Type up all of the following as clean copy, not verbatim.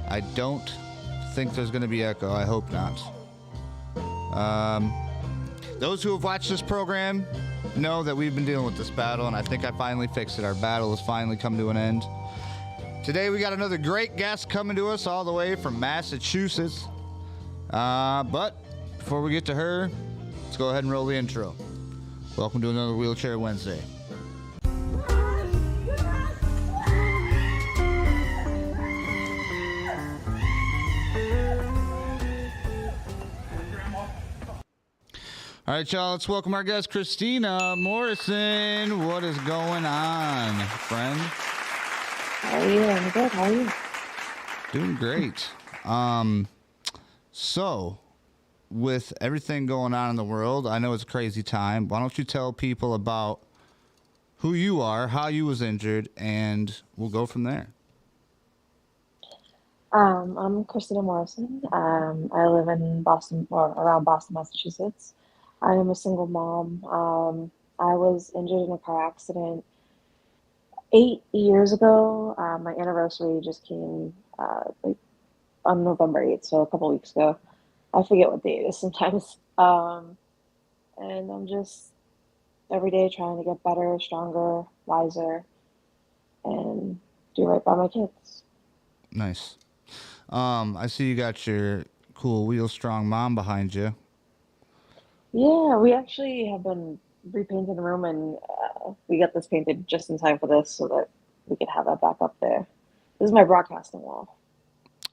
I don't think there's going to be echo. I hope not. Those who have watched this program know that we've been dealing with this battle, and I think I finally fixed it. Our battle has finally come to an end. Today we got another great guest coming to us all the way from Massachusetts. But before we get to her, let's go ahead and roll the intro. Welcome to another Wheelchair Wednesday. All right, y'all, let's welcome our guest, Krystina Morrison. What is going on, friend? How are you? I'm good. How are you? Doing great. So, with everything going on in the world, I know it's a crazy time. Why don't you tell people about who you are, how you was injured, and we'll go from there. I'm Krystina Morrison. I live in Boston or around Boston, Massachusetts. I am a single mom. I was injured in a car accident 8 years ago. My anniversary just came like on November 8th, so a couple weeks ago. I forget what day it is sometimes. And I'm just every day trying to get better, stronger, wiser, and do right by my kids. Nice. I see you got your cool Wheel Strong mom behind you. Yeah, we actually have been repainting the room, and we got this painted just in time for this so that we could have that back up there. This is my broadcasting wall.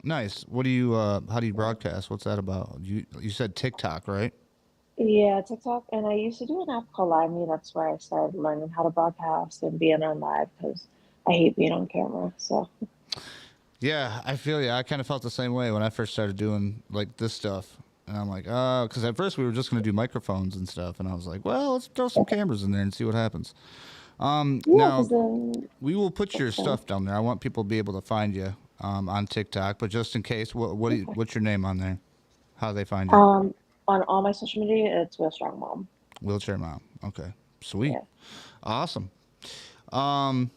Nice. What do you, how do you broadcast? What's that about? You said TikTok, right? Yeah, TikTok, and I used to do an app called Live Me. That's where I started learning how to broadcast and being on live because I hate being on camera. So, Yeah, I feel you. I kind of felt the same way when I first started doing like this stuff. And I'm like, because at first we were just going to do microphones and stuff. And I was like, well, let's throw some cameras in there and see what happens. yeah, Now, because then, we will put your so, stuff down there. I want people to be able to find you on TikTok. But just in case, okay. what's your name on there? How do they find you? Um, on all my social media, it's Real Strong Mom. Wheelchair Mom. Okay. Sweet. Yeah. Awesome. Um,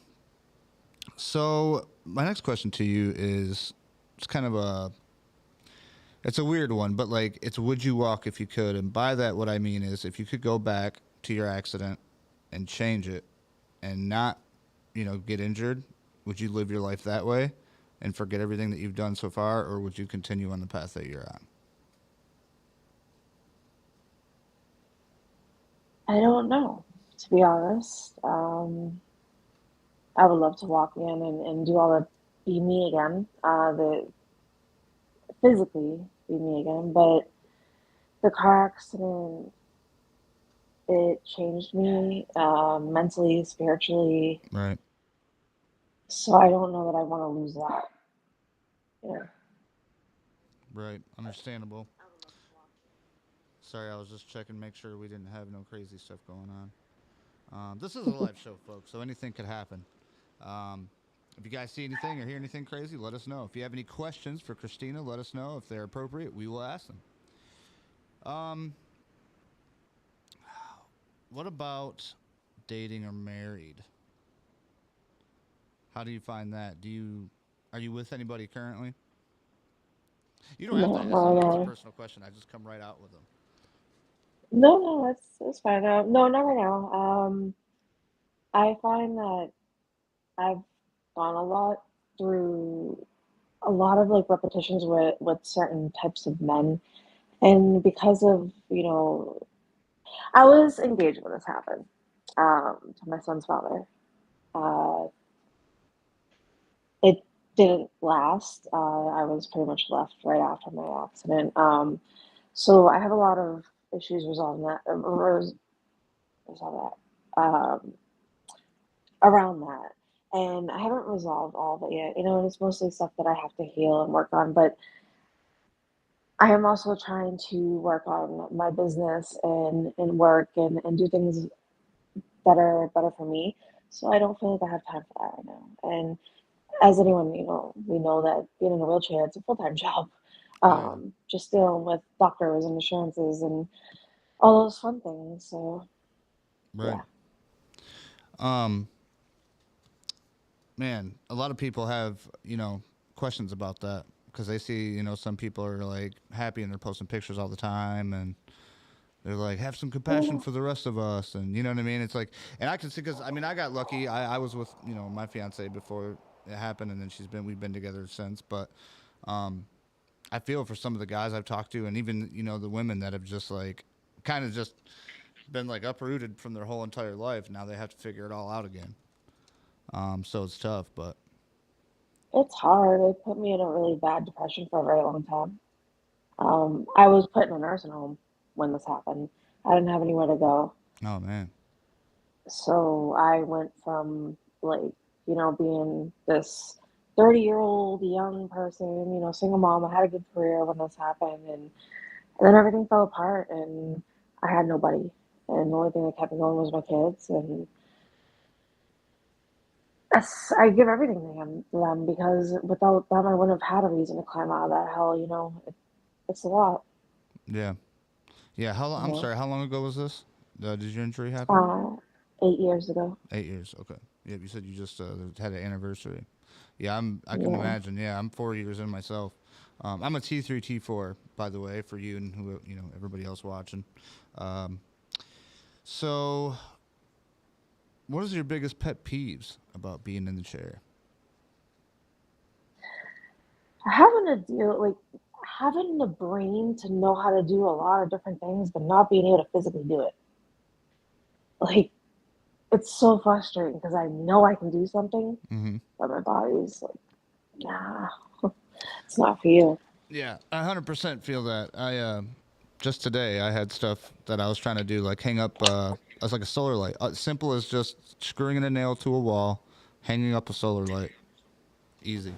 so my next question to you is it's kind of it's a weird one, but like it's would you walk if you could? And by that, what I mean is if you could go back to your accident and change it and not, get injured, would you live your life that way and forget everything that you've done so far, or would you continue on the path that you're on? I don't know, to be honest. I would love to walk in and do all the be me again, the physically be me again, but the car accident, it changed me mentally, spiritually. Right. So I don't know that I want to lose that. Yeah. Right. Understandable. Sorry, I was just checking, make sure we didn't have no crazy stuff going on. This is a live show, folks, so anything could happen. If you guys see anything or hear anything crazy, let us know. If you have any questions for Krystina, let us know. If they're appropriate, we will ask them. Um, what about dating or married? How do you find that? Are you with anybody currently? You don't have to No, answer. no, If it's a no. personal question, I just come right out with them. No, no, it's fine. No, not right now. I find that I've gone a lot through a lot of like repetitions with certain types of men, and because of, I was engaged when this happened, to my son's father. Uh, it didn't last. I was pretty much left right after my accident. So I have a lot of issues resolving that, resolve that, around that. And I haven't resolved all of it yet. And it's mostly stuff that I have to heal and work on. But I am also trying to work on my business and work and do things that are better for me. So I don't feel like I have time for that right now. And as anyone, we know that being in a wheelchair, it's a full-time job. Oh yeah. Just dealing with doctors and insurances and all those fun things. So Right. yeah. Um, Man, a lot of people have questions about that because they see, some people are like happy and they're posting pictures all the time, and they're like, have some compassion Yeah. for the rest of us, and you know what I mean. It's like, and I can see, because I got lucky. I was with my fiance before it happened, and then we've been together since. But I feel for some of the guys I've talked to, and even the women that have just like kind of just been like uprooted from their whole entire life. Now they have to figure it all out again. So it's tough, but It's hard. It put me in a really bad depression for a very long time. I was put in a nursing home when this happened. I didn't have anywhere to go. oh man, So I went from like, being this 30-year-old young person, single mom. I had a good career when this happened, and then everything fell apart, and I had nobody. And the only thing that kept me going was my kids. And I give everything to them because without them, I wouldn't have had a reason to climb out of that hell. It's a lot. yeah, yeah. How You long? I'm know, sorry. How long ago was this? Did your injury happen? uh, 8 years ago. 8 years. Okay. Yeah, you said you just had an anniversary. Yeah, I can Yeah. imagine. Yeah, I'm 4 years in myself. I'm a T3, T4, by the way, for you and who everybody else watching. Um, so, what is your biggest pet peeves about being in the chair? Having to deal like having the brain to know how to do a lot of different things, but not being able to physically do it. Like it's so frustrating because I know I can do something, Mm-hmm. but my body's like, nah, it's not for you. Yeah, I 100% feel that. Just today I had stuff that I was trying to do, like hang up as like a solar light, simple as just screwing in a nail to a wall, hanging up a solar light, easy.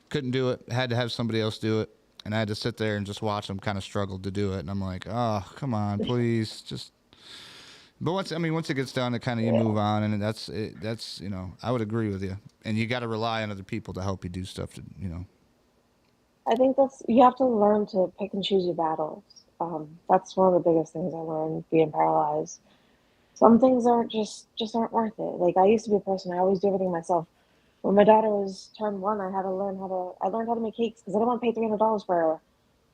Couldn't do it. Had to have somebody else do it, and I had to sit there and just watch them kind of struggle to do it. And I'm like, oh, come on, please, just. But once it gets done, it kind of you Yeah. move on, and that's it. That's I would agree with you, and you got to rely on other people to help you do stuff. I think that's you have to learn to pick and choose your battles. That's one of the biggest things I learned being paralyzed. Some things aren't just aren't worth it. Like I used to be a person I always do everything myself. When my daughter was turned one, I learned how to make cakes because I didn't want to pay $300 for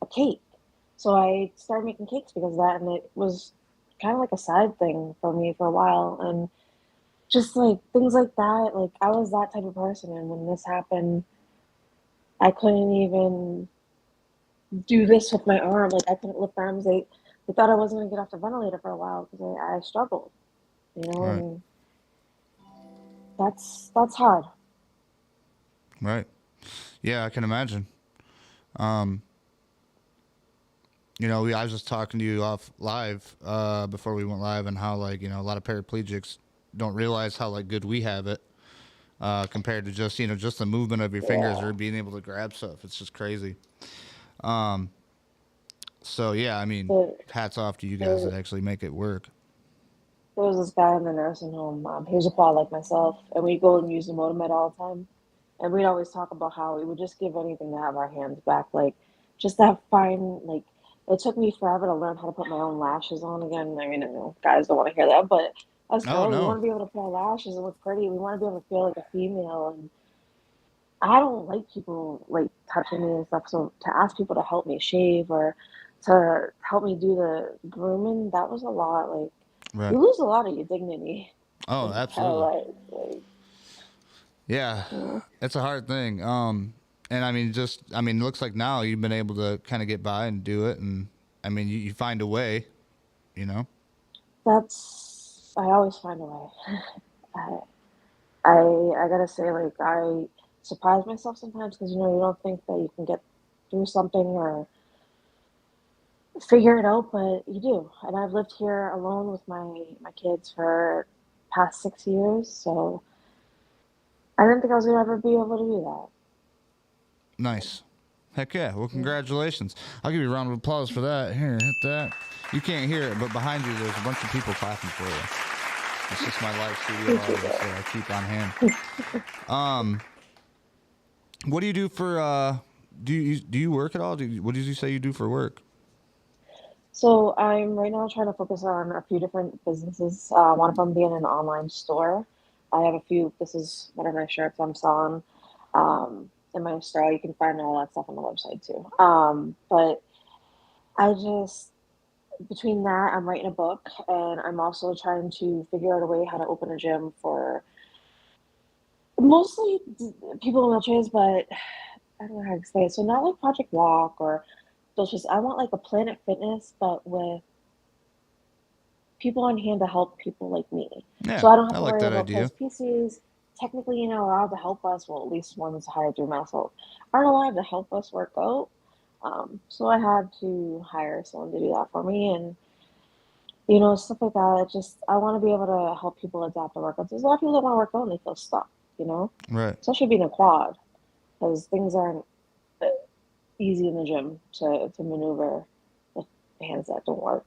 a cake. So I started making cakes because of that, and it was kind of like a side thing for me for a while. And just like things like that, like I was that type of person. And when this happened, I couldn't even do this with my arm. Like I couldn't lift arms. They thought I wasn't gonna get off the ventilator for a while because I struggled, Right, and that's hard. right. Yeah, I can imagine. Um, I was just talking to you off live before we went live, and how like a lot of paraplegics don't realize how like good we have it compared to just just the movement of your fingers Yeah. or being able to grab stuff. It's just crazy. Um, so yeah, There, hats off to you guys there, that actually make it work. there was this guy in the nursing home. He was a quad like myself, and we'd go and use the modem all the time. And we'd always talk about how we would just give anything to have our hands back, like just that fine. Like it took me forever to learn how to put my own lashes on again. I mean, I know guys don't want to hear that, but us Oh girls, we no, want to be able to put our lashes and look pretty. We want to be able to feel like a female, and I don't like people like touching me and stuff. So to ask people to help me shave or to help me do the grooming, that was a lot. Like right? you lose a lot of your dignity Oh, when you're absolutely. paralyzed. Like, Yeah, you know, it's a hard thing. And it looks like now you've been able to kind of get by and do it, and you find a way. You know. that's I always find a way. I I gotta say, like I surprise myself sometimes because you don't think that you can get through something or figure it out, but you do. And I've lived here alone with my kids for past 6 years, so I didn't think I was gonna ever be able to do that. Nice. Heck yeah. Well, Yeah. congratulations. I'll give you a round of applause for that. Here, hit that. You can't hear it, but behind you, there's a bunch of people clapping for you. It's just my live studio Appreciate audience it. that I keep on hand. Um, what do you do for? Do you work at all? What did you say you do for work? So I'm right now trying to focus on a few different businesses. One of them being an online store. I have a few. This is one of my shirts I'm selling, in my store. You can find all that stuff on the website too. But I just between that, I'm writing a book, and I'm also trying to figure out a way how to open a gym for mostly people in wheelchairs, but I don't know how to explain it. So not like Project Walk or those just I want like a Planet Fitness, but with people on hand to help people like me. So Yeah, I don't have I to like worry that about idea. those PCs. Technically, allowed to help us. Well, at least ones hired through Mass aren't allowed to help us work out. So I had to hire someone to do that for me, and stuff like that. It just I want to be able to help people adapt to workouts. There's a lot of people that want to work out and they feel stuck. You know, Right. especially being a quad because things aren't easy in the gym to maneuver with hands that don't work.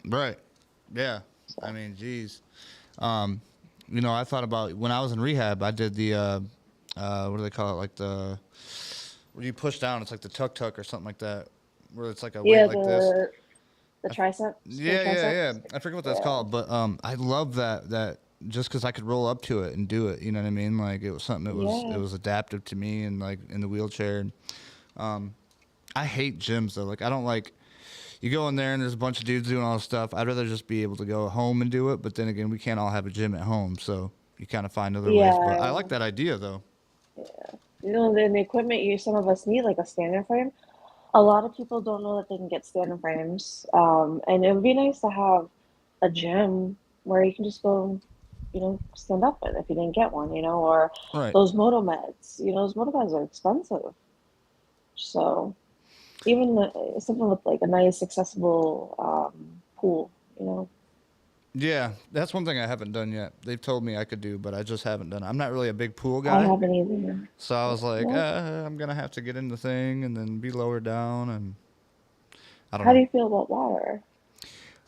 Right. Yeah. I So mean, geez. Um, I thought about when I was in rehab. I did the what do they call it? Like the where you push down. It's like the tuk tuk or something like that, where it's like a weight yeah, like this. the triceps, the Yeah, yeah, yeah. triceps. I forget what that's Yeah, called, but I love that just because I could roll up to it and do it. You know what I mean? Like it was something that it yeah. was adaptive to me and like in the wheelchair. Um, I hate gyms though. Like I don't like you go in there and there's a bunch of dudes doing all this stuff. I'd rather just be able to go home and do it. But then again, we can't all have a gym at home, so you kind of find other ways. But I like Yeah, that idea though. yeah. The equipment some of us need, like a standing frame. A lot of people don't know that they can get standing frames. And it would be nice to have a gym where you can just go, stand up in if you didn't get one, or Right. those moto meds. Those moto meds are expensive. So even something with like a nice, accessible pool, you know. Yeah, that's one thing I haven't done yet. They've told me I could do, but I just haven't done it. I'm not really a big pool I guy. haven't either. So I was like, Yeah. I'm gonna have to get in the thing and then be lower down, and I don't How do know. you feel about water?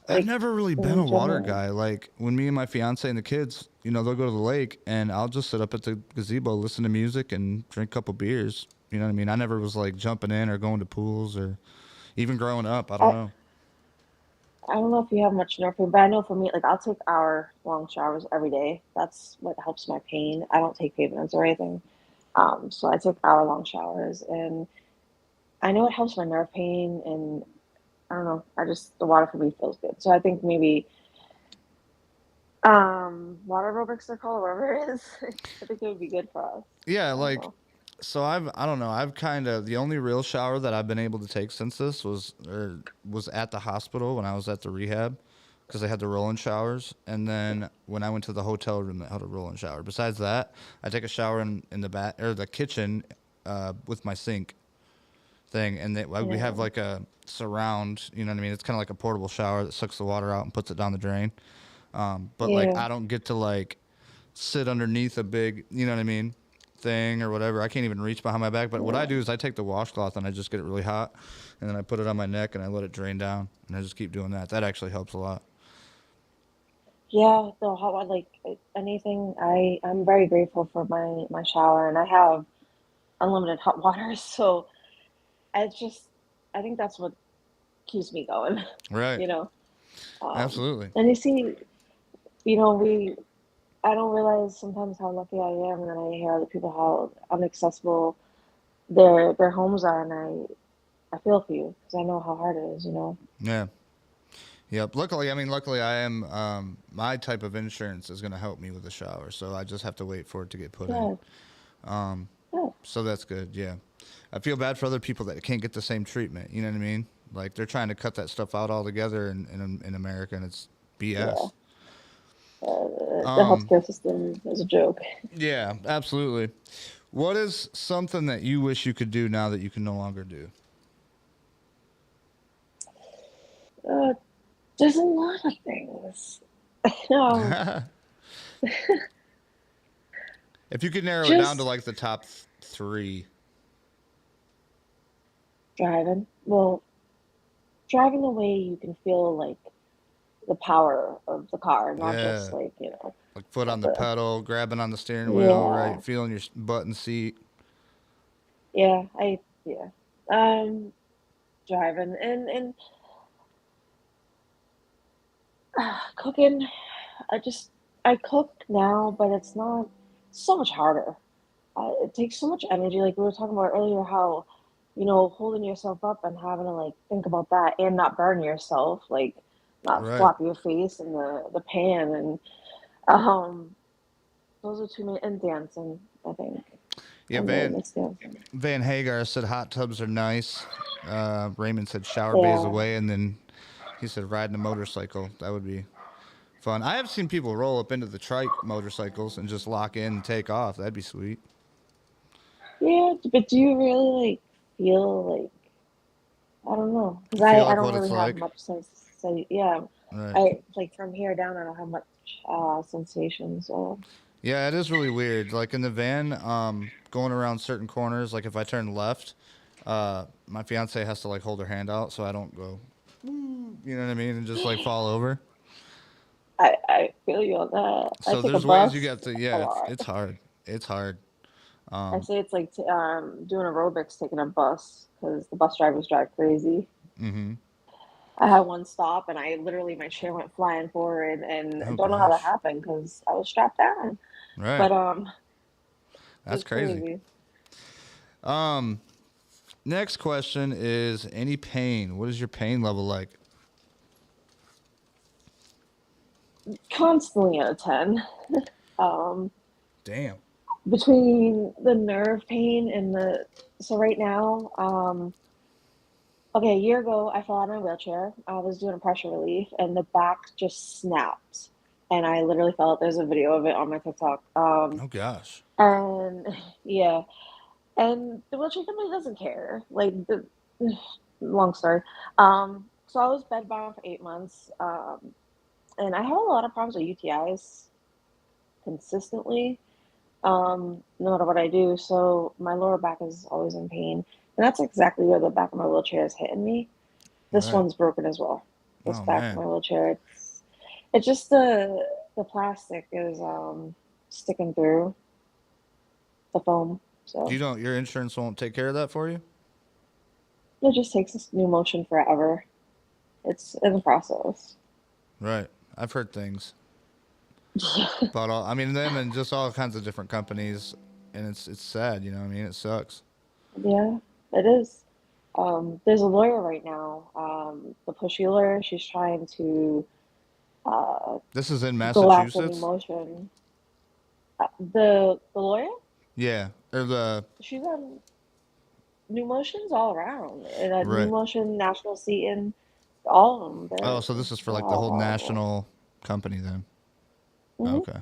I've Like never really been a in water general? guy. Like when me and my fiance and the kids, they'll go to the lake, and I'll just sit up at the gazebo, listen to music, and drink a couple beers. You know what I mean? I never was like jumping in or going to pools or even growing up. I don't I, know. I don't know if you have much nerve pain, but I know for me, like I'll take hour-long showers every day. That's what helps my pain. I don't take pain meds or anything. So I take hour-long showers, and I know it helps my nerve pain, and I don't know. The water for me feels good. So I think maybe water aerobics they're called, or whatever it is. I think it would be good for us. Yeah, I don't like know. so I don't know. I've kind of the only real shower that I've been able to take since this was at the hospital when I was at the rehab because they had the roll-in showers, and then when I went to the hotel room that had a roll-in shower. Besides that, I take a shower in the bath or the kitchen with my sink thing, and we have Yeah, like a surround. You know what I mean? It's kind of like a portable shower that sucks the water out and puts it down the drain. But like yeah, I don't get to like sit underneath a big, you know what I mean, thing or whatever. I can't even reach behind my back. But what I yeah. do is I take the washcloth and I just get it really hot, and then I put it on my neck and I let it drain down, and I just keep doing that. That actually helps a lot. Yeah, the hot water, like anything. I'm very grateful for my shower, and I have unlimited hot water. So it's just, I think that's what keeps me going, Right. you know. Um, Absolutely. and you see, we I don't realize sometimes how lucky I am, and then I hear other people how inaccessible their homes are, and I feel for you because I know how hard it is, you know. Yeah. Yep. Luckily, I am. My type of insurance is going to help me with the shower, so I just have to wait for it to get put in. Yeah, Um, yeah, so that's good. Yeah. I feel bad for other people that can't get the same treatment. You know what I mean? Like they're trying to cut that stuff out altogether in America, and it's yeah. BS. The Um, healthcare system is a joke. yeah, absolutely. What is something that you wish you could do now that you can no longer do? Uh, there's a lot of things. Um, If you could narrow it down to just like the top three. driving. Well, driving the way you can feel like the power of the car, not just Yeah. like, Like foot on the the, pedal, grabbing on the steering wheel, yeah, right? Feeling your butt and seat. yeah, yeah. Um, Driving and cooking. I just, I cook now, but it's not so much harder. it takes so much energy. Like we were talking about earlier, how, you know, holding yourself up and having to like think about that and not burn yourself, like not Right. flop your face in the pan, and um, those are too many. And dancing, I think. I Yeah, really Van miss dancing. Van Hagar said hot tubs are nice. Raymond said shower bays Yeah, away, and then he said riding a motorcycle. That would be fun. I have seen people roll up into the trike motorcycles and just lock in and take off. That'd be sweet. yeah. But do you really like feel like, I don't know, because Feel I like don't what it's really have like. much sense. So yeah, Right. I like from here down. I don't have much sensation. So Yeah, it is really weird. Like in the van, going around certain corners, like if I turn left, my fiance has to like hold her hand out so I don't go, you know what I mean, and just like fall over. I feel you on that. I So take a there's ways you bus got to, a yeah, lot. it's hard. It's hard. I Um, say it's like doing aerobics taking a bus because the bus drivers drive crazy. mm-hmm. I had one stop and I literally my chair went flying forward and Oh don't know how that gosh. happened because I was strapped down. Right. But That's it's crazy. crazy. Um, Next question is any pain? What is your pain level like? Constantly at a 10. Um, Damn. between the nerve pain and the so right now, okay, a year ago, I fell out of my wheelchair. I was doing a pressure relief, and the back just snapped, and I literally fell out. There's a video of it on my TikTok. Oh gosh. And yeah, and the wheelchair company doesn't care. Like the long story. So I was bedbound for 8 months, and I had a lot of problems with UTIs consistently. No matter what I do, so my lower back is always in pain, and that's exactly where the back of my wheelchair is hitting me. This Right. one's broken as well. This Oh back of man. my wheelchair, it's just the plastic is sticking through the foam. You So don't. Your insurance won't take care of that for you. it just takes this new motion forever. It's in the process. Right. I've heard things about all. I mean, them and just all kinds of different companies, and it's sad. You know what I mean? It sucks. Yeah, it is. There's a lawyer right now, the pushy lawyer. She's trying to uh, This is in go after the Massachusetts. motion. The lawyer, Yeah. Or the she's on new motions all around. And new right. motion, National Seaton, all of them. Oh, so this is for They're like the all whole horrible. national company then. Hmm. Okay.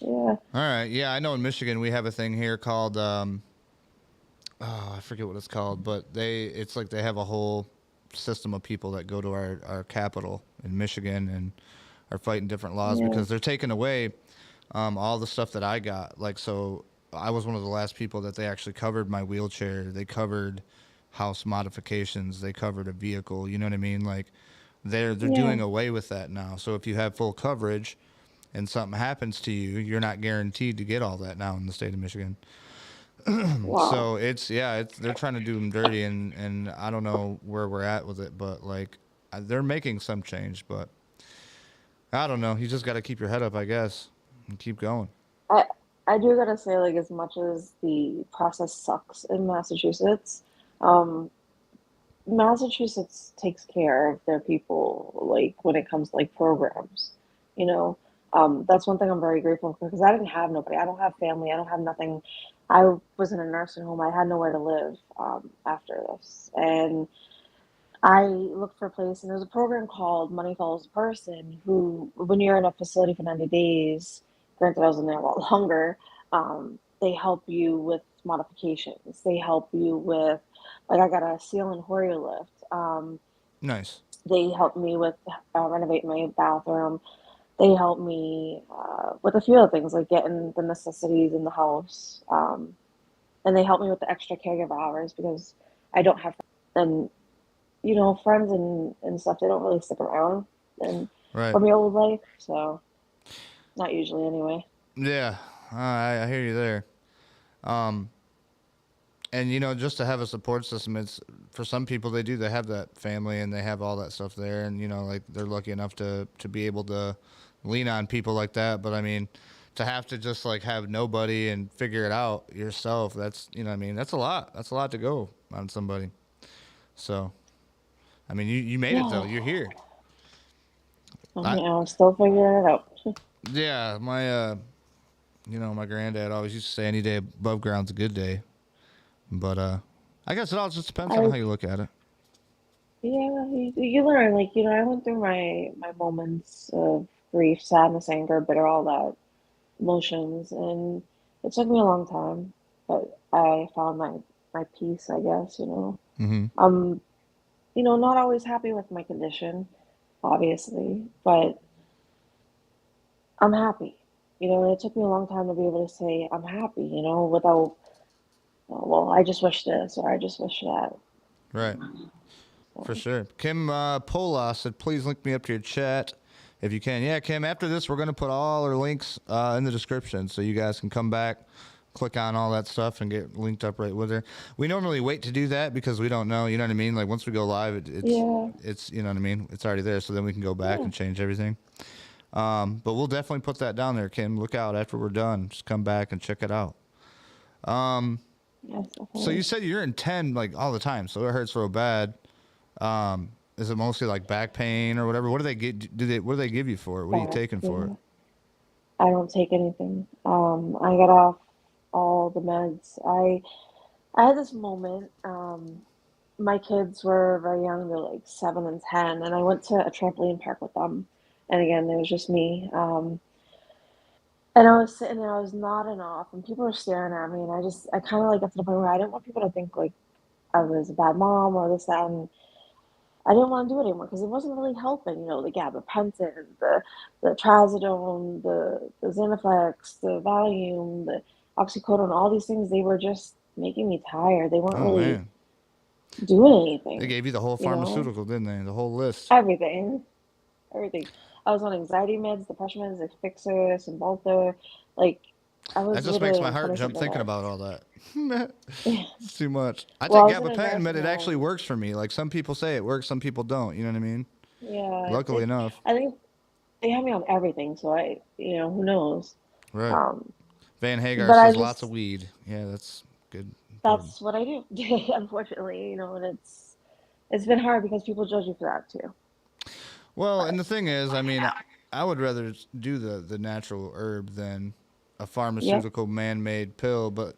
Yeah, All right. Yeah, I know in Michigan we have a thing here called oh, I forget what it's called, but it's like they have a whole system of people that go to our capital in Michigan and are fighting different laws yeah, because they're taking away all the stuff that I got. Like, so I was one of the last people that they actually covered my wheelchair. They covered house modifications. They covered a vehicle. You know what I mean? Like, they're yeah. doing away with that now. So if you have full coverage and something happens to you, you're not guaranteed to get all that now in the state of Michigan. Wow. So they're trying to do them dirty, and I don't know where we're at with it, but like they're making some change, but I don't know. You just got to keep your head up, I guess, and keep going. I I do gotta say, like, as much as the process sucks in Massachusetts, um, Massachusetts takes care of their people, like when it comes to like programs, you know. That's one thing I'm very grateful for because I didn't have nobody. I don't have family. I don't have nothing. I was in a nursing home. I had nowhere to live after this, and I looked for a place, and there's a program called Money Follows the Person. Who, when you're in a facility for 90 days, granted I was in there a lot longer, they help you with modifications. They help you with, like, I got a ceiling Hoyer lift. Nice. They helped me with renovating my bathroom. They helped me with a few other things, like getting the necessities in the house. And they helped me with the extra caregiver hours because I don't have, and you know, friends and stuff, they don't really stick around and Right. from your old life. So not usually anyway. Yeah, I hear you there. Um, and you know, just to have a support system, it's for some people they have that family and they have all that stuff there, and you know, like they're lucky enough to be able to lean on people like that. But I mean, to have to just like have nobody and figure it out yourself. That's you know what I mean. That's a lot. That's a lot to go on somebody. So I mean, you made it though. Yeah. You're here. I I'm still figuring it out. yeah. My my granddad always used to say any day above ground's a good day. But I guess it all just depends on I how you look at it. Yeah, you learn. Like, I went through my moments of grief, sadness, anger, bitter, all that emotions, and it took me a long time, but I found my peace, I guess, Mm-hmm. I'm, not always happy with my condition, obviously, but I'm happy. And it took me a long time to be able to say I'm happy, without, well, I just wish this or I just wish that. Right. For So, sure. Kim Pola said, please link me up to your chat if you can. Yeah, Kim, after this, we're going to put all our links in the description so you guys can come back, click on all that stuff, and get linked up right with her. We normally wait to do that because we don't know, you know what I mean? Like, once we go live, yeah, it's you know what I mean? It's already there, so then we can go back yeah, and change everything. But we'll definitely put that down there, Kim. Look out after we're done. Just come back and check it out. yes, So you definitely. said you're in 10 like all the time, so it hurts real bad. Is it mostly like back pain or whatever? What do they get? What do they give you for it? What are you Back, taking for it? yeah. I don't take anything. I got off all the meds. I had this moment. My kids were very young. They're like 7 and 10, and I went to a trampoline park with them. And again, it was just me. And I was sitting there, I was nodding off, and people were staring at me, and I kind of like got to the point where I didn't want people to think like I was a bad mom or this, that, and I didn't want to do it anymore because it wasn't really helping. The gabapentin, the trazodone, the Xenoplex, the Valium, the oxycodone, all these things, they were just making me tired. They weren't Oh really man, doing they anything, gave you the whole you know? pharmaceutical, didn't they? The whole list. Everything, everything. I was on anxiety meds, depression meds, like Fixer, Cymbalta. Like, I That was just makes literally my on heart 20 jump something thinking meds. about all that. It's too much. I Well, take I was in gabapentin, advanced but it actually neuro. works for me. Like some people say it works, some people don't. You know what I mean? Yeah, Luckily enough, I think they had me on everything, so who knows? right? Um, Van Hagar but I says lots of just weed. Yeah, that's good. Important. That's what I do, unfortunately, and it's been hard because people judge you for that too. Well, and But the thing is, I mean, I would rather do the natural herb than a yep, pharmaceutical man-made pill. But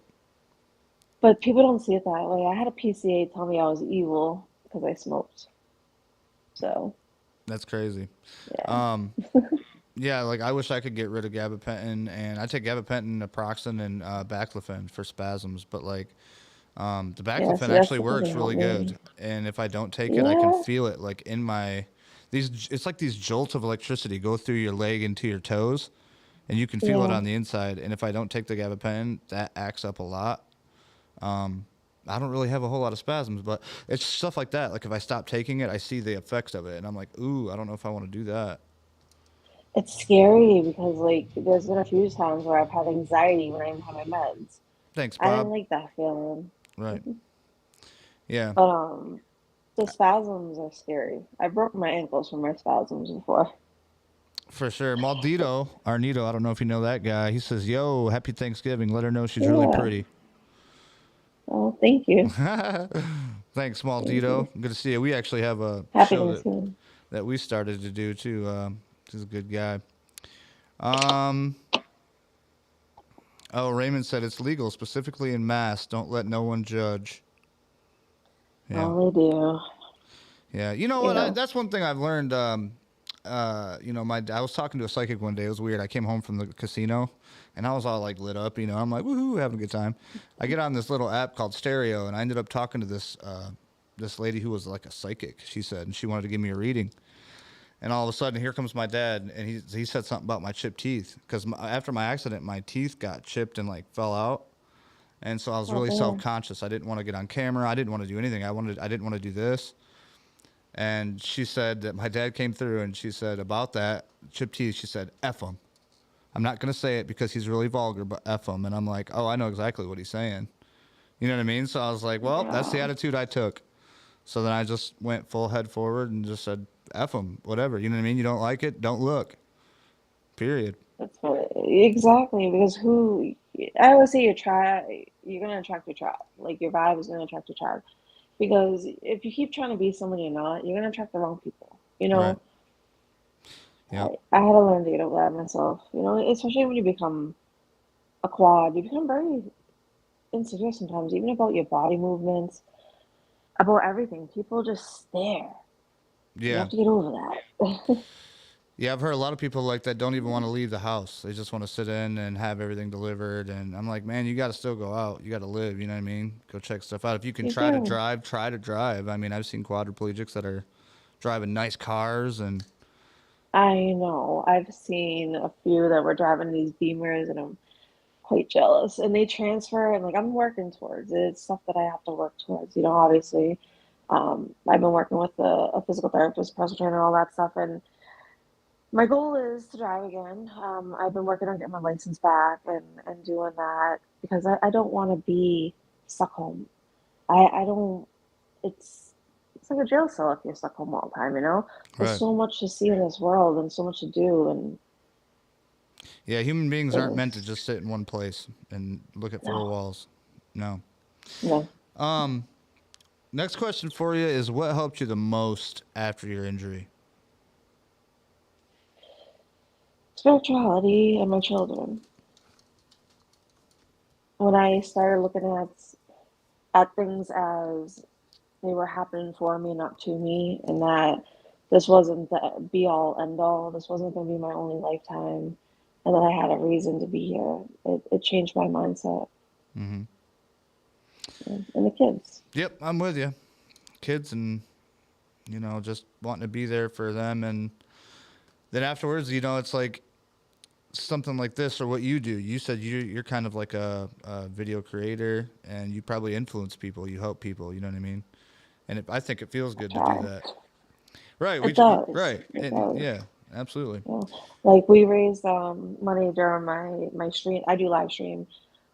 but people don't see it that way. I had a PCA tell me I was evil because I smoked. So that's crazy. yeah, Um, yeah, like I wish I could get rid of gabapentin, and I take gabapentin, naproxen, and baclofen for spasms. But like, the yeah. baclofen See, that's actually what works doesn't help really good, me. and if I don't take it, I can Yeah, feel it like in my these. It's like these jolts of electricity go through your leg into your toes, and you can feel it yeah. on the inside. And if I don't take the gabapentin, that acts up a lot. I don't really have a whole lot of spasms, but it's stuff like that. Like if I stop taking it, I see the effects of it, and I'm like, ooh, I don't know if I want to do that. It's scary because like there's been a few times where I've had anxiety when I didn't have my meds. Thanks, I didn't Bob. like that feeling. Right. Yeah, But the spasms are scary. I broke my ankles from my spasms before. for sure. Maldito, Arnito, I don't know if you know that guy. He says, yo, happy Thanksgiving. Let her know she's really Yeah. pretty. Oh, thank you. Thanks, Thank Maldito. you. Good to see you. We actually have a Happy show Thanksgiving. that we started to do too. He's a good guy. Um, oh, Raymond said it's legal, specifically in Mass. Don't let no one judge. Yeah. Oh, they do. Yeah, you know You what? know. That's one thing I've learned. My I was talking to a psychic one day. It was weird. I came home from the casino, and I was all like lit up. I'm like woohoo, having a good time. I get on this little app called Stereo, and I ended up talking to this lady who was like a psychic. She said, and she wanted to give me a reading. And all of a sudden, here comes my dad, and he said something about my chipped teeth because after my accident, my teeth got chipped and like fell out. And so I was Oh, really self damn. conscious. I didn't want to get on camera. I didn't want to do anything. I didn't want to do this. And she said that my dad came through and she said about that chip teeth, she said, F him. I'm not going to say it because he's really vulgar, but F him. And I'm like, oh, I know exactly what he's saying. You know what I mean? So I was like, well, that's the Yeah. attitude I took. So then I just went full head forward and just said, F him, whatever. You know what I mean? You don't like it? Don't look. Period. That's what exactly because I always say you're gonna attract your tribe. Like your vibe is gonna attract your tribe. Because if you keep trying to be someone you're not, you're gonna attract the wrong people. You Right. know, Yep. I had to learn to get over that myself. You know, especially when you become a quad, you become very insecure sometimes, even about your body movements, about everything. People just stare. You Yeah. have to get over that. Yeah, I've heard a lot of people like that don't even want to leave the house. They just want to sit in and have everything delivered. And I'm like, man, you got to still go out. You got to live. You know what I mean? Go check stuff out. If you can You try to do. drive, try to drive. I mean, I've seen quadriplegics that are driving nice cars and I know. I've seen a few that were driving these Beamers, and I'm quite jealous. And they transfer, and like I'm working towards it. It's stuff that I have to work towards. You know, obviously, I've been working with a physical therapist, personal trainer, all that stuff, and my goal is to drive again. I've been working on getting my license back and doing that because I don't want to be stuck home. I don't, it's like a jail cell if you're stuck home all the time, you know? There's right. so much to see in this world and so much to do, and Yeah, human beings aren't meant to it's, just sit in one place and look at four no, walls. No. no. Um, Next question for you is what helped you the most after your injury? Spirituality and my children. When I started looking at things as they were happening for me, not to me, and that this wasn't the be all end all. This wasn't going to be my only lifetime, and that I had a reason to be here. It changed my mindset. Mm-hmm. And the kids. Yep, I'm with you. Kids and, just wanting to be there for them. And then afterwards, it's like something like this or what you do. You said you're kind of like a video creator and you probably influence people. You help people. You know what I mean? And I think it feels I good to do try. that. Right. It does. Right. It And does. yeah, absolutely. Yeah. Like we raised money during my stream. I do live stream,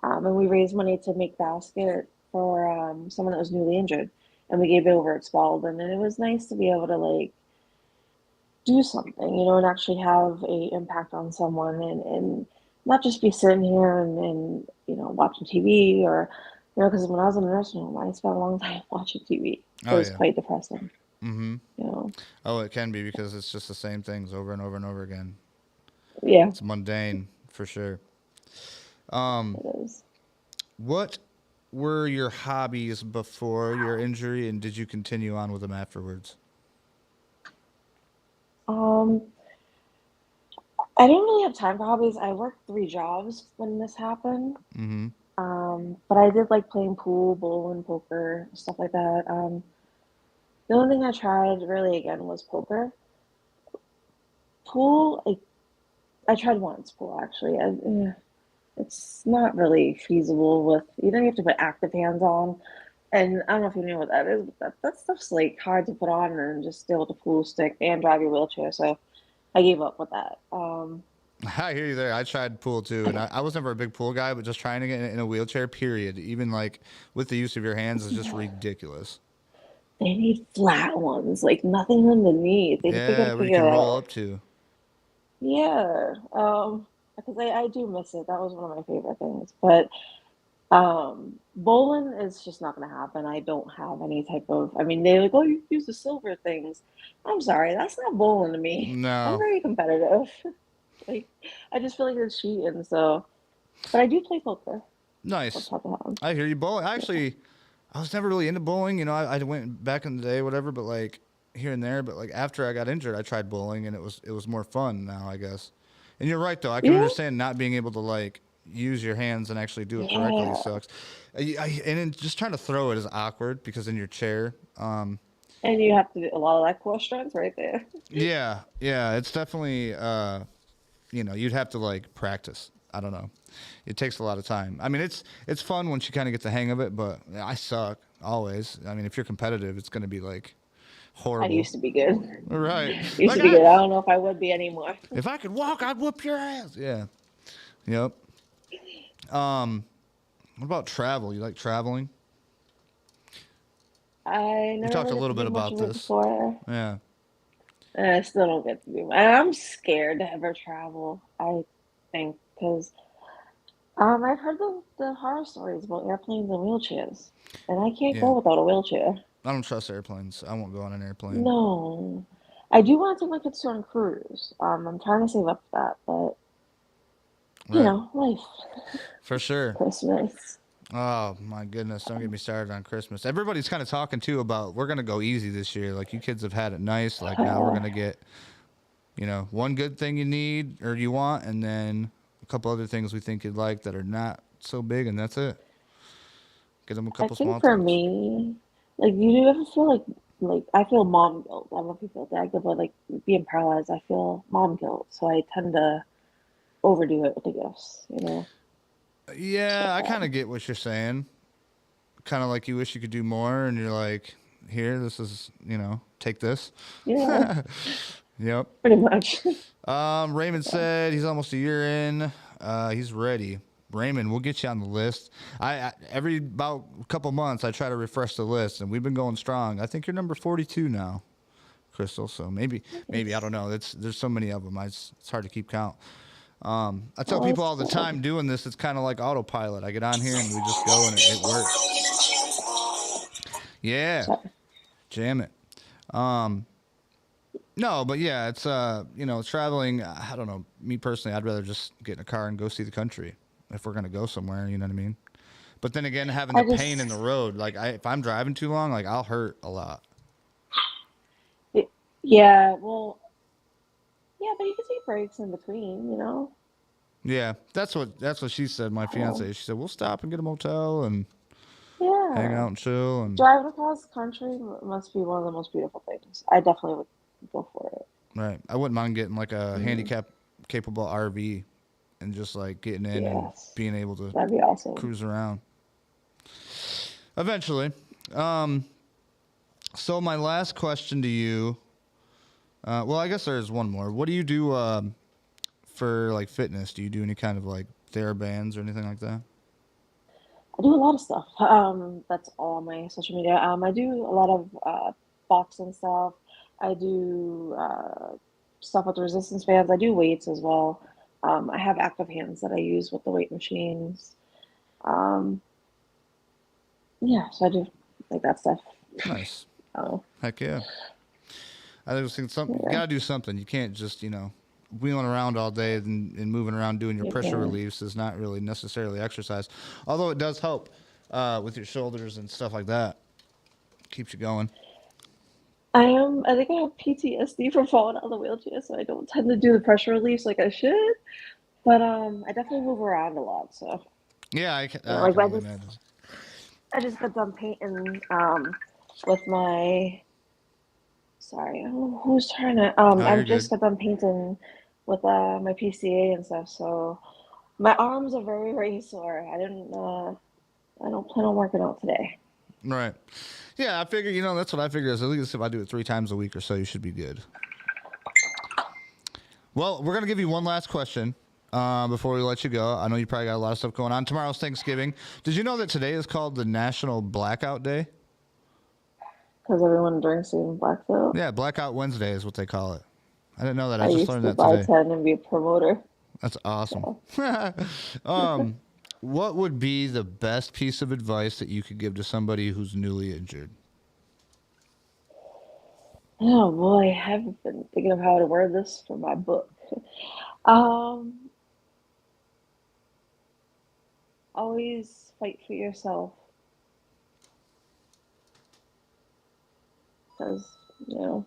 and we raised money to make basket for someone that was newly injured, and we gave it over at Spalding, and it was nice to be able to like do something, you know, and actually have a impact on someone and not just be sitting here and watching TV or because when I was in the nursing home, I spent a long time watching TV. It Oh was yeah. quite depressing, Mm-hmm. you know. Oh, it can be because it's just the same things over and over and over again. Yeah, It's mundane for sure. Um, it is. what were your hobbies before your injury, and did you continue on with them afterwards? Um, I didn't really have time for hobbies. I worked three jobs when this happened. Mm-hmm. But I did like playing pool, bowling, poker, stuff like that. The only thing I tried really again was poker. Pool, I tried once pool actually. It's not really feasible with you have to put active hands on. And I don't know if you know what that is, but that stuff's like hard to put on and just stay with the pool stick and drive your wheelchair. So I gave up with that. I hear you there. I tried pool too, and I was never a big pool guy, but just trying to get in a wheelchair, period, even like with the use of your hands, is just ridiculous. They need flat ones, like nothing underneath. They got to Yeah, where you figure can it roll out. up to. Yeah, because I do miss it. That was one of my favorite things. But bowling is just not going to happen. I don't have any type of. I mean, they're like, oh, you use the silver things. I'm sorry, that's not bowling to me. I'm No, very competitive. Like, I just feel like it's cheating. So, but I do play poker. What's nice. top of that? I hear you. Bowling. Yeah. Actually, I was never really into bowling. I went back in the day, whatever, but like here and there. But like after I got injured, I tried bowling, and it was more fun now, I guess. And you're right though. I can Yeah. understand not being able to like use your hands and actually do it correctly Yeah. sucks. And then just trying to throw it is awkward because in your chair. And you have to do a lot of that core strength right there. Yeah, yeah, it's definitely you'd have to like practice. I don't know. It takes a lot of time. I mean, it's fun once you kind of get the hang of it, but I suck always. I mean, if you're competitive, it's going to be like I horrible. used to be good. Right. Used Like to be good. I don't know if I would be anymore. if I could walk, I'd whoop your ass. Yeah. Yep. Um, what about travel? You like traveling? I We never talked a really got little to bit do much about of it this. before. Yeah. And I still don't get to do. And I'm scared to ever travel. I think because I've heard the horror stories about airplanes and wheelchairs, and I can't Yeah. go without a wheelchair. I don't trust airplanes. I won't go on an airplane. No, I do want to take my kids on a cruise. I'm trying to save up for that, but Right. life, For sure. Christmas. Oh my goodness! Don't get me started on Christmas. Everybody's kind of talking too about we're gonna go easy this year. Like you kids have had it nice. Like now we're gonna get, one good thing you need or you want, and then a couple other things we think you'd like that are not so big, and that's it. Get them a I couple think small for things. me, like, you do ever feel like I feel mom guilt. I don't know if you feel that guilt, but like being paralyzed, I feel mom guilt, so I tend to overdo it with the gifts. Yeah, I kind So of get what you're saying. Kind of like you wish you could do more, and you're like, here, this is, take this. yeah, Yep. pretty much. Raymond So said he's almost a year in. He's ready. Raymond, we'll get you on the list. I every about a couple months I try to refresh the list, and we've been going strong. I think you're number 42 now, Crystal. So maybe I don't nice. know. There's so many of them. It's hard to keep count. I tell Oh, people that's all the cool. time doing this. It's kind of like autopilot. I get on here and we just go and it works. Yeah, So jam it. Um, No, but yeah, it's traveling. I don't know. Me personally, I'd rather just get in a car and go see the country if we're gonna go somewhere. You know what I mean? But then again, having I the pain in just, the road, like if I'm driving too long, like I'll hurt a lot. it, yeah, well, yeah, but you can take breaks in between. Yeah, that's what she said. My Oh, fiance, she said we'll stop and get a motel and hang yeah. out and chill and Driving across the country must be one of the most beautiful things. I definitely would go for it. right. I wouldn't mind getting like a Mm, handicap capable RV and just like getting in and yes, being able to that'd be awesome. cruise around eventually. Um, so my last question to you. Well, I guess there's one more. What do you do for like fitness? Do you do any kind of like TheraBands or anything like that? I do a lot of stuff. That's all on my social media. I do a lot of boxing stuff. I do stuff with the resistance bands. I do weights as well. I have active hands that I use with the weight machines. Um, yeah, so I do like that stuff. Nice. Oh, Heck yeah. I just think something you yeah, gotta do something. You can't just wheeling around all day and moving around doing your you pressure can. reliefs is not really necessarily exercise. Although it does help with your shoulders and stuff like that. Keeps you going. I think I have PTSD from falling out of the wheelchair, so I don't tend to do the pressure reliefs like I should. But I definitely move around a lot. So Yeah, I like can I only just imagine. I just got done painting with my sorry, I don't know who's trying to Oh, I you're just good. got done painting with my PCA and stuff, so my arms are very, very sore. I don't plan on working out today. Right. Yeah, I figure, that's what I figure is at least if I do it 3 times a week or so, you should be good. Well, we're going to give you one last question before we let you go. I know you probably got a lot of stuff going on. Tomorrow's Thanksgiving. Did you know that today is called the National Blackout Day? Because everyone drinks in Blackfield. Yeah, Blackout Wednesday is what they call it. I didn't know that. I I just used learned to that today. bartend and be a promoter. That's awesome. So um, what would be the best piece of advice that you could give to somebody who's newly injured? oh boy, I've been thinking of how to word this for my book. Um, always fight for yourself because you know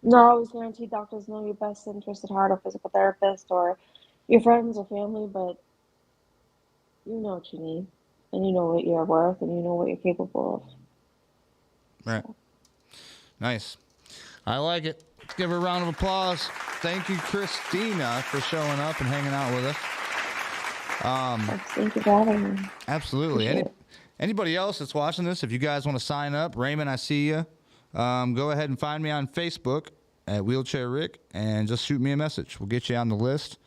not always guaranteed doctors know your best interest at heart, or physical therapist, or your friends or family, but you know what you need, and you know what you're worth, and you know what you're capable of. Right. So, Nice. I like it. Let's give her a round of applause. Thank you, Christina, for showing up and hanging out with us. thank you for having me. Absolutely. Appreciate it. Anybody else that's watching this, if you guys want to sign up, Raymond, I see you. Go ahead and find me on Facebook at Wheelchair Rick and just shoot me a message. We'll get you on the list,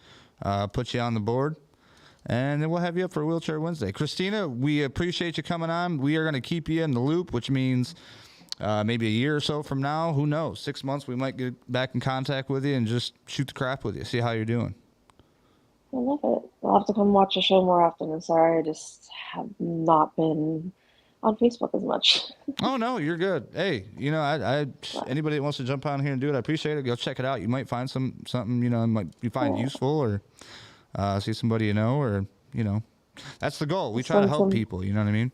put you on the board, and then we'll have you up for Wheelchair Wednesday. Christina, we appreciate you coming on. We are going to keep you in the loop, which means maybe a year or so from now, who knows? 6 months, we might get back in contact with you and just shoot the crap with you, see how you're doing. I love it. I'll have to come watch the show more often. I'm sorry, I just have not been on Facebook as much. Oh no, you're good. Hey, I anybody that wants to jump on here and do it, I appreciate it. Go check it out. You might find something might you find useful, or see somebody or that's the goal. We try to help people. You know what I mean?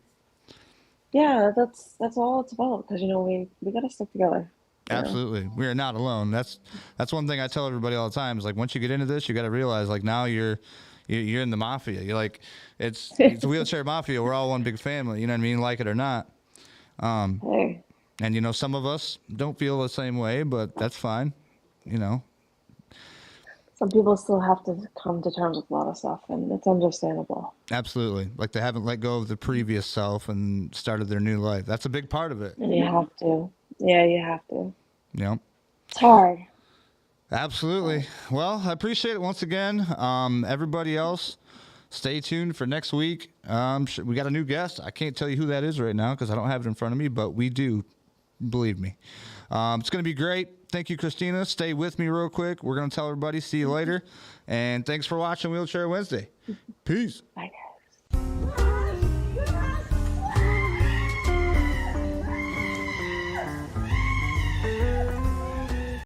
Yeah, that's all it's about. Because we gotta stick together. Absolutely, we are not alone. That's one thing I tell everybody all the time. Is like once you get into this, you got to realize like now you're in the mafia. You're like it's a wheelchair mafia. We're all one big family. You know what I mean? Like it or not. Hey. And some of us don't feel the same way, but that's fine. Some people still have to come to terms with a lot of stuff, and it's understandable. Absolutely. Like they haven't let go of the previous self and started their new life. That's a big part of it. And you have to. Yeah, you have to. Yeah. It's hard. Absolutely. Well, I appreciate it once again. Everybody else, stay tuned for next week. We got a new guest. I can't tell you who that is right now because I don't have it in front of me, but we do. Believe me. It's going to be great. Thank you, Krystina. Stay with me real quick. We're going to tell everybody. See you later. And thanks for watching Wheelchair Wednesday. Peace. Bye.